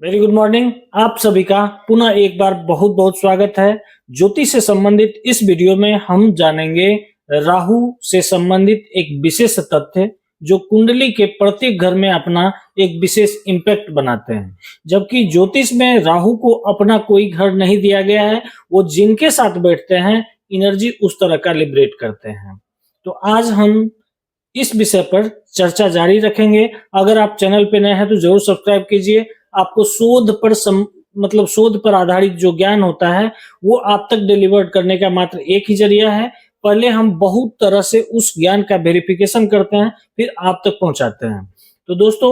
Very good morning. आप सभी का पुनः एक बार बहुत बहुत स्वागत है। ज्योतिष से संबंधित इस वीडियो में हम जानेंगे राहु से संबंधित एक विशेष तथ्य जो कुंडली के प्रत्येक घर में अपना एक विशेष इम्पैक्ट बनाते हैं। जबकि ज्योतिष में राहु को अपना कोई घर नहीं दिया गया है, वो जिनके साथ बैठते हैं एनर्जी उस तरह का लिबरेट करते हैं। तो आज हम इस विषय पर चर्चा जारी रखेंगे। अगर आप चैनल पे नए हैं तो जरूर सब्सक्राइब कीजिए। आपको शोध पर आधारित जो ज्ञान होता है वो आप तक डिलीवर्ड करने का मात्र एक ही जरिया है। पहले हम बहुत तरह से उस ज्ञान का वेरिफिकेशन करते हैं, फिर आप तक पहुंचाते हैं। तो दोस्तों,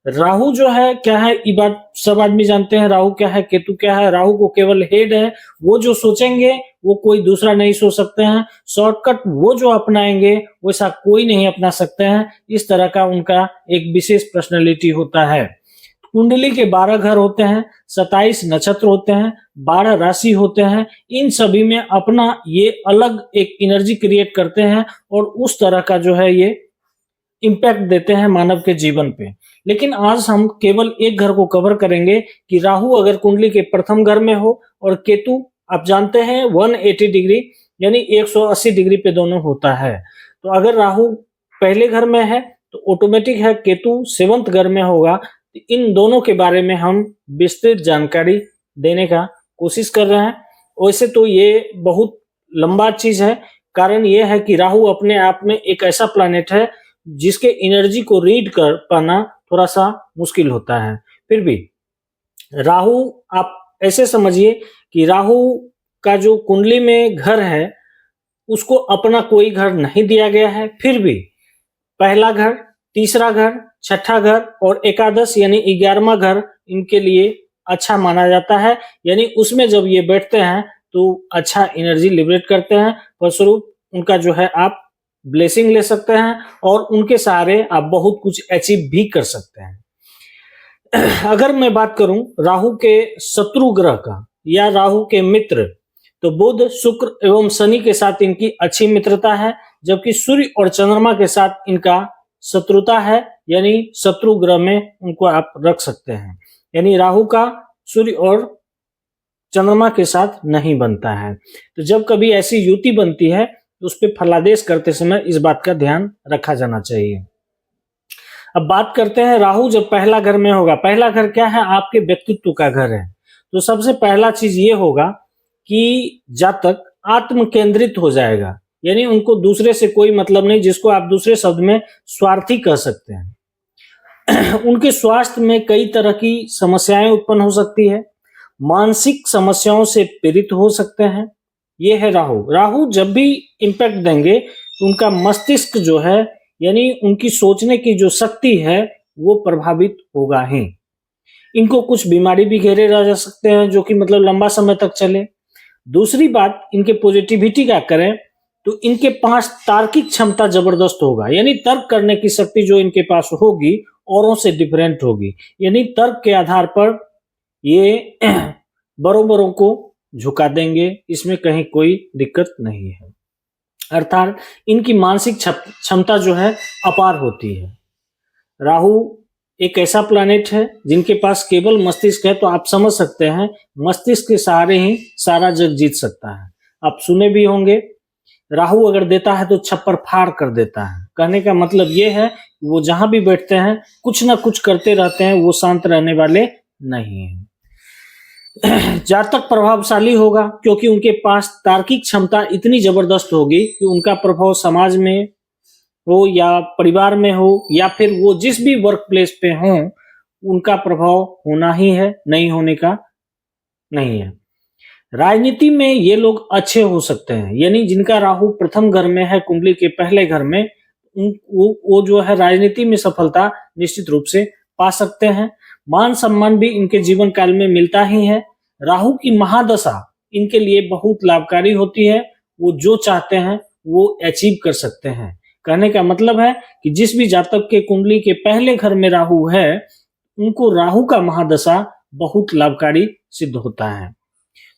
राहु जो है क्या है, ये बात सब आदमी जानते हैं। राहु क्या है, केतु क्या है। राहु को केवल हेड है, वो जो सोचेंगे वो कोई दूसरा नहीं सोच सकते हैं। शॉर्टकट वो जो अपनाएंगे वैसा कोई नहीं अपना सकते हैं। इस तरह का उनका एक विशेष पर्सनैलिटी होता है। कुंडली के 12 घर होते हैं, 27 नक्षत्र होते हैं, 12 राशि होते हैं। इन सभी में अपना ये अलग एक एनर्जी क्रिएट करते हैं और उस तरह का जो है ये इम्पैक्ट देते हैं मानव के जीवन पे। लेकिन आज हम केवल एक घर को कवर करेंगे कि राहु अगर कुंडली के प्रथम घर में हो और केतु आप जानते हैं 180 डिग्री यानी 180 डिग्री पे दोनों होता है। तो अगर राहु पहले घर में है तो ऑटोमेटिक है केतु 7th घर में होगा। इन दोनों के बारे में हम विस्तृत जानकारी देने का कोशिश कर रहे हैं। वैसे तो ये बहुत लंबा चीज है। कारण ये है कि राहु अपने आप में एक ऐसा प्लैनेट है जिसके एनर्जी को रीड कर पाना थोड़ा सा मुश्किल होता है। फिर भी राहु आप ऐसे समझिए कि राहु का जो कुंडली में घर है उसको अपना कोई घर नहीं दिया गया है। फिर भी पहला घर, तीसरा घर, छठा घर और एकादश यानी 11वां घर इनके लिए अच्छा माना जाता है। यानी उसमें जब ये बैठते हैं तो अच्छा एनर्जी लिबरेट करते हैं। फलस्वरूप उनका जो है आप ब्लेसिंग ले सकते हैं और उनके सहारे आप बहुत कुछ अचीव भी कर सकते हैं। अगर मैं बात करूं राहु के शत्रु ग्रह का या राहु के मित्र, तो बुध, शुक्र एवं शनि के साथ इनकी अच्छी मित्रता है। जबकि सूर्य और चंद्रमा के साथ इनका शत्रुता है, यानी शत्रु ग्रह में उनको आप रख सकते हैं। यानी राहु का सूर्य और चंद्रमा के साथ नहीं बनता है। तो जब कभी ऐसी युति बनती है तो उस पर फलादेश करते समय इस बात का ध्यान रखा जाना चाहिए। अब बात करते हैं राहु जब पहला घर में होगा। पहला घर क्या है, आपके व्यक्तित्व का घर है। तो सबसे पहला चीज ये होगा कि जातक आत्म केंद्रित हो जाएगा, यानी उनको दूसरे से कोई मतलब नहीं, जिसको आप दूसरे शब्द में स्वार्थी कह सकते हैं। उनके स्वास्थ्य में कई तरह की समस्याएं उत्पन्न हो सकती है, मानसिक समस्याओं से पीड़ित हो सकते हैं। ये है राहु। राहु जब भी इम्पैक्ट देंगे तो उनका मस्तिष्क जो है यानी उनकी सोचने की जो शक्ति है वो प्रभावित होगा ही। इनको कुछ बीमारी भी घेरे रह जा सकते हैं जो कि मतलब लंबा समय तक चले। दूसरी बात, इनके पॉजिटिविटी का करें तो इनके पास तार्किक क्षमता जबरदस्त होगा, यानी तर्क करने की शक्ति जो इनके पास होगी औरों से डिफरेंट होगी। यानी तर्क के आधार पर ये बड़ों बड़ों को झुका देंगे, इसमें कहीं कोई दिक्कत नहीं है। अर्थात इनकी मानसिक क्षमता जो है अपार होती है। राहु एक ऐसा प्लैनेट है जिनके पास केवल मस्तिष्क है, तो आप समझ सकते हैं मस्तिष्क के सहारे ही सारा जग जीत सकता है। आप सुने भी होंगे राहु अगर देता है तो छप्पर फाड़ कर देता है। कहने का मतलब ये है वो जहां भी बैठते हैं कुछ ना कुछ करते रहते हैं, वो शांत रहने वाले नहीं हैं। जातक प्रभावशाली होगा क्योंकि उनके पास तार्किक क्षमता इतनी जबरदस्त होगी कि उनका प्रभाव समाज में हो या परिवार में हो या फिर वो जिस भी वर्क प्लेस पे हो उनका प्रभाव होना ही है, नहीं होने का नहीं है। राजनीति में ये लोग अच्छे हो सकते हैं, यानी जिनका राहु प्रथम घर में है कुंडली के पहले घर में, वो जो है राजनीति में सफलता निश्चित रूप से पा सकते हैं। मान सम्मान भी इनके जीवन काल में मिलता ही है। राहु की महादशा इनके लिए बहुत लाभकारी होती है। वो जो चाहते हैं वो अचीव कर सकते हैं। कहने का मतलब है कि जिस भी जातक के कुंडली के पहले घर में राहु है उनको राहु का महादशा बहुत लाभकारी सिद्ध होता है।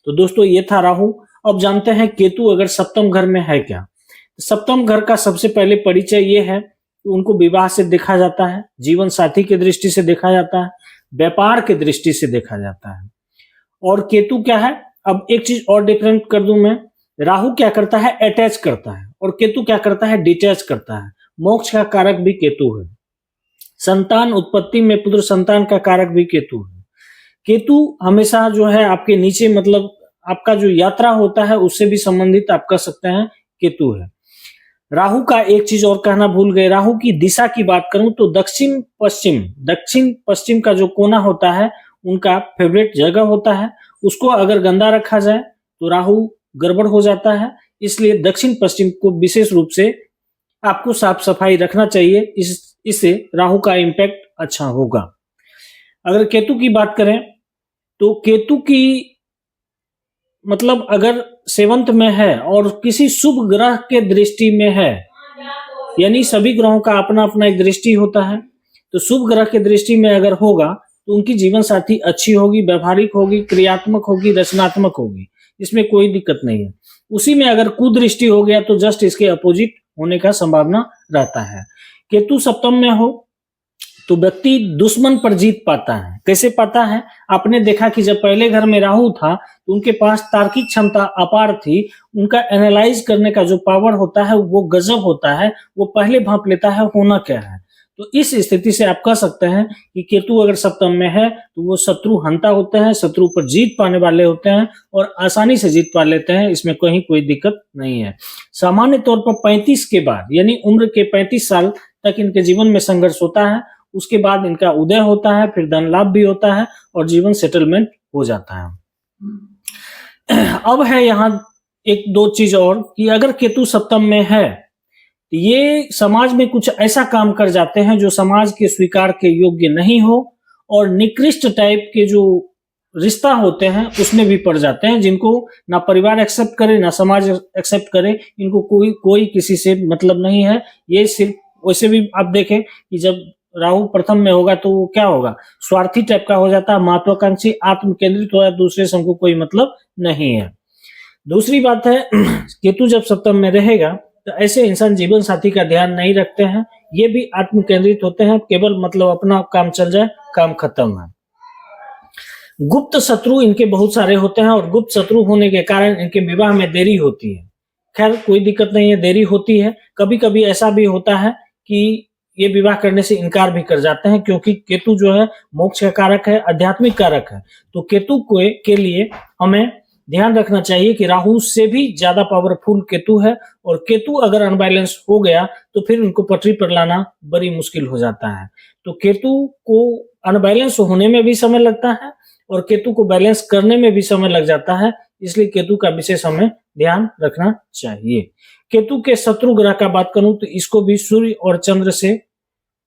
तो दोस्तों ये था राहु। अब जानते हैं केतु अगर सप्तम घर में है क्या। सप्तम घर का सबसे पहले परिचय ये है कि उनको विवाह से देखा जाता है, जीवन साथी की दृष्टि से देखा जाता है। व्यापार के दृष्टि से देखा जाता है। और केतु क्या है, अब एक चीज और डिफरेंट कर दूं मैं, राहु क्या करता है, अटैच करता है, और केतु क्या करता है, डिटैच करता है। मोक्ष का कारक भी केतु है, संतान उत्पत्ति में पुत्र संतान का कारक भी केतु है। केतु हमेशा जो है आपके नीचे, मतलब आपका जो यात्रा होता है उससे भी संबंधित आप कह सकते हैं केतु है। राहु का एक चीज और कहना भूल गए, राहु की दिशा की बात करूं तो दक्षिण पश्चिम का जो कोना होता है उनका फेवरेट जगह होता है। उसको अगर गंदा रखा जाए तो राहु गड़बड़ हो जाता है, इसलिए दक्षिण पश्चिम को विशेष रूप से आपको साफ सफाई रखना चाहिए, इससे राहु का इम्पैक्ट अच्छा होगा। अगर केतु की बात करें तो केतु की मतलब अगर 7th में है और किसी शुभ ग्रह के दृष्टि में है, यानी सभी ग्रहों का अपना अपना एक दृष्टि होता है, तो शुभ ग्रह के दृष्टि में अगर होगा तो उनकी जीवन साथी अच्छी होगी, व्यवहारिक होगी, क्रियात्मक होगी, रचनात्मक होगी, इसमें कोई दिक्कत नहीं है। उसी में अगर कुदृष्टि हो गया तो जस्ट इसके अपोजिट होने का संभावना रहता है। केतु सप्तम में हो तो व्यक्ति दुश्मन पर जीत पाता है। कैसे पाता है, आपने देखा कि जब पहले घर में राहु था तो उनके पास तार्किक क्षमता अपार थी, उनका एनालाइज करने का जो पावर होता है वो गजब होता है, वो पहले भांप लेता है होना क्या है। तो इस स्थिति से आप कह सकते हैं कि केतु अगर सप्तम में है तो वो शत्रु हंता होते हैं, शत्रु पर जीत पाने वाले होते हैं और आसानी से जीत पा लेते हैं, इसमें कहीं कोई दिक्कत नहीं है। सामान्य तौर पर 35 के बाद यानी उम्र के 35 साल तक इनके जीवन में संघर्ष होता है, उसके बाद इनका उदय होता है, फिर धन लाभ भी होता है और जीवन सेटलमेंट हो जाता है। अब है यहाँ एक दो चीज और कि अगर केतु सप्तम में है तो ये समाज में कुछ ऐसा काम कर जाते हैं जो समाज के स्वीकार के योग्य नहीं हो, और निकृष्ट टाइप के जो रिश्ता होते हैं उसमें भी पड़ जाते हैं, जिनको ना परिवार एक्सेप्ट करे ना समाज एक्सेप्ट करे, इनको कोई किसी से मतलब नहीं है। ये सिर्फ वैसे भी आप देखें कि जब राहु प्रथम में होगा तो वो क्या होगा, स्वार्थी टाइप का हो जाता है, महत्वाकांक्षी, आत्म केंद्रित हो जाता है, दूसरे से हमको कोई मतलब नहीं है। दूसरी बात है केतु जब सप्तम में रहेगा तो ऐसे इंसान जीवन साथी का ध्यान नहीं रखते हैं, ये भी आत्म केंद्रित होते हैं, केवल मतलब अपना काम चल जाए काम खत्म है। गुप्त शत्रु इनके बहुत सारे होते हैं और गुप्त शत्रु होने के कारण इनके विवाह में देरी होती है। खैर कोई दिक्कत नहीं है, देरी होती है, कभी कभी ऐसा भी होता है कि ये विवाह करने से इनकार भी कर जाते हैं, क्योंकि केतु जो है मोक्ष का कारक है, आध्यात्मिक कारक है। तो केतु के लिए हमें ध्यान रखना चाहिए कि राहु से भी ज्यादा पावरफुल केतु है, और केतु अगर अनबैलेंस हो गया तो फिर उनको पटरी पर लाना बड़ी मुश्किल हो जाता है। तो केतु को अनबैलेंस होने में भी समय लगता है और केतु को बैलेंस करने में भी समय लग जाता है, इसलिए केतु का विशेष हमें ध्यान रखना चाहिए। केतु के शत्रु ग्रह का बात करूं तो इसको भी सूर्य और चंद्र से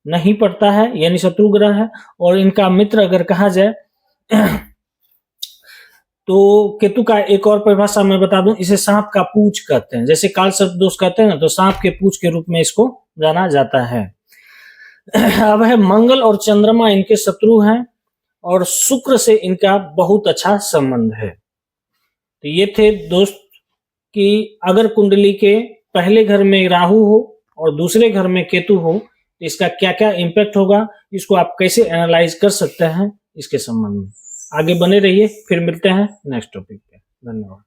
नहीं पड़ता है, यानी शत्रु ग्रह है, और इनका मित्र अगर कहा जाए तो केतु का एक और परिभाषा मैं बता दूं, इसे सांप का पूंछ कहते हैं। जैसे काल सर्प दोष कहते हैं ना, तो सांप के पूंछ के रूप में इसको जाना जाता है। अब है मंगल और चंद्रमा इनके शत्रु हैं और शुक्र से इनका बहुत अच्छा संबंध है। तो ये थे दोस्त कि अगर कुंडली के पहले घर में राहु हो और दूसरे घर में केतु हो तो इसका क्या क्या इम्पैक्ट होगा, इसको आप कैसे एनालाइज कर सकते हैं इसके संबंध में। आगे बने रहिए, फिर मिलते हैं नेक्स्ट टॉपिक पे। धन्यवाद।